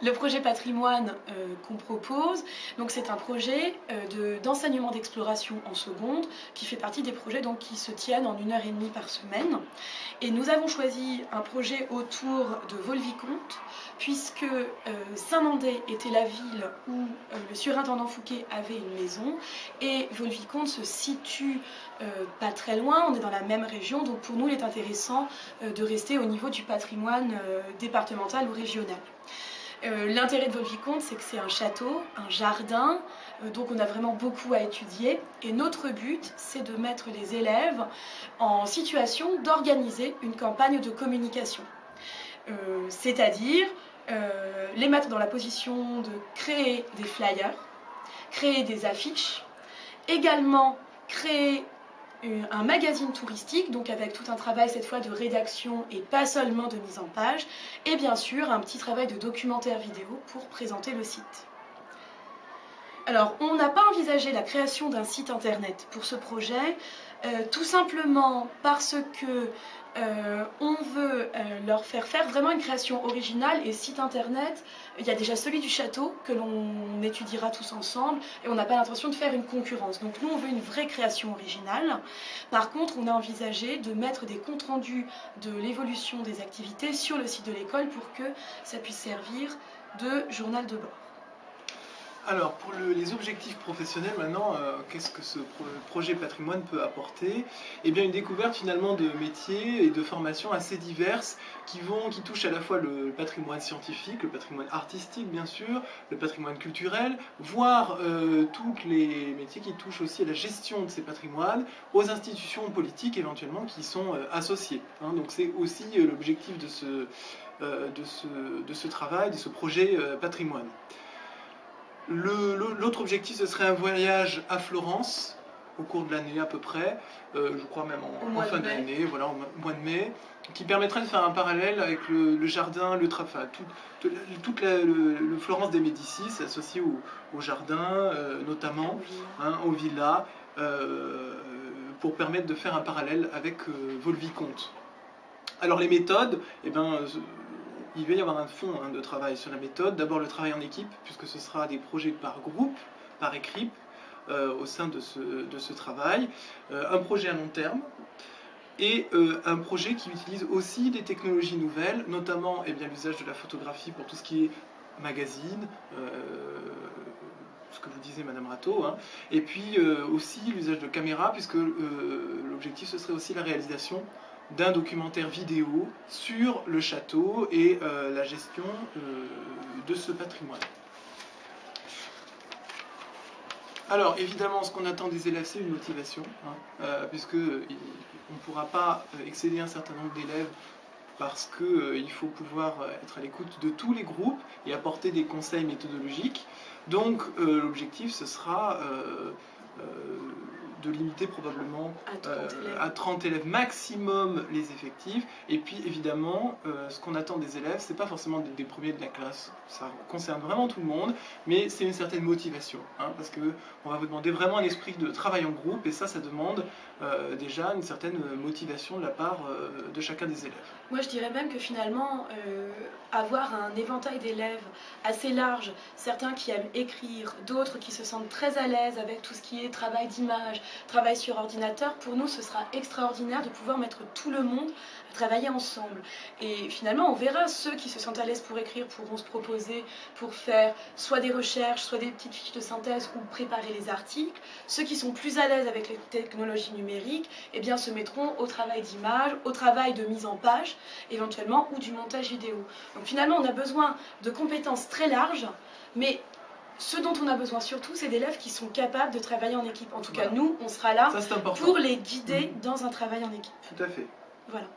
Le projet patrimoine qu'on propose, c'est un projet d'enseignement d'exploration en seconde qui fait partie des projets qui se tiennent en 1h30 par semaine. Et nous avons choisi un projet autour de Vaux-le-Vicomte puisque Saint-Mandé était la ville où le surintendant Fouquet avait une maison et Vaux-le-Vicomte se situe pas très loin, on est dans la même région, donc pour nous il est intéressant de rester au niveau du patrimoine départemental ou régional. L'intérêt de Vaux-le-Vicomte, c'est que c'est un château, un jardin, donc on a vraiment beaucoup à étudier. Et notre but, c'est de mettre les élèves en situation d'organiser une campagne de communication. C'est-à-dire les mettre dans la position de créer des flyers, créer des affiches, également créer un magazine touristique, donc avec tout un travail cette fois de rédaction et pas seulement de mise en page, et bien sûr un petit travail de documentaire vidéo pour présenter le site. Alors on n'a pas envisagé la création d'un site internet pour ce projet, tout simplement parce que on veut leur faire vraiment une création originale et site internet, il y a déjà celui du château que l'on étudiera tous ensemble et on n'a pas l'intention de faire une concurrence. Donc nous on veut une vraie création originale. Par contre on a envisagé de mettre des comptes rendus de l'évolution des activités sur le site de l'école pour que ça puisse servir de journal de bord. Alors, pour les objectifs professionnels, maintenant, qu'est-ce que ce projet patrimoine peut apporter? Eh bien, une découverte finalement de métiers et de formations assez diverses qui touchent à la fois le patrimoine scientifique, le patrimoine artistique, bien sûr, le patrimoine culturel, voire tous les métiers qui touchent aussi à la gestion de ces patrimoines, aux institutions politiques éventuellement qui sont associées. Hein. Donc, c'est aussi l'objectif de ce travail, de ce projet patrimoine. L'autre objectif, ce serait un voyage à Florence, au cours de l'année à peu près, je crois même en fin d'année, voilà, au mois de mai, qui permettrait de faire un parallèle avec le jardin, toute le Florence des Médicis, associé au jardin notamment, hein, aux villas, pour permettre de faire un parallèle avec Vaux-le-Vicomte. Alors les méthodes, eh ben, il va y avoir un fond de travail sur la méthode. D'abord le travail en équipe, puisque ce sera des projets par groupe, par équipe, au sein de ce travail. Un projet à long terme et un projet qui utilise aussi des technologies nouvelles, notamment l'usage de la photographie pour tout ce qui est magazine, ce que vous disiez Madame Rateau, hein. Et puis aussi l'usage de caméras, puisque l'objectif ce serait aussi la réalisation d'un documentaire vidéo sur le château et la gestion de ce patrimoine. Alors évidemment, ce qu'on attend des élèves, c'est une motivation, hein, puisque on ne pourra pas excéder un certain nombre d'élèves parce qu'il faut pouvoir être à l'écoute de tous les groupes et apporter des conseils méthodologiques. Donc l'objectif, ce sera de limiter probablement à 30 élèves maximum les effectifs. Et puis évidemment, ce qu'on attend des élèves, c'est pas forcément des premiers de la classe, ça concerne vraiment tout le monde, mais c'est une certaine motivation, hein, parce qu'on va vous demander vraiment un esprit de travail en groupe, et ça demande déjà une certaine motivation de la part de chacun des élèves. Moi je dirais même que finalement, avoir un éventail d'élèves assez large, certains qui aiment écrire, d'autres qui se sentent très à l'aise avec tout ce qui est travail d'image, travail sur ordinateur, pour nous ce sera extraordinaire de pouvoir mettre tout le monde à travailler ensemble. Et finalement on verra, ceux qui se sentent à l'aise pour écrire pourront se proposer pour faire soit des recherches, soit des petites fiches de synthèse ou préparer les articles. Ceux qui sont plus à l'aise avec les technologies numériques, eh bien, se mettront au travail d'image, au travail de mise en page éventuellement, ou du montage vidéo. Donc finalement on a besoin de compétences très larges, mais ce dont on a besoin surtout, c'est d'élèves qui sont capables de travailler en équipe. En tout cas, nous, on sera là pour les guider dans un travail en équipe. Tout à fait. Voilà.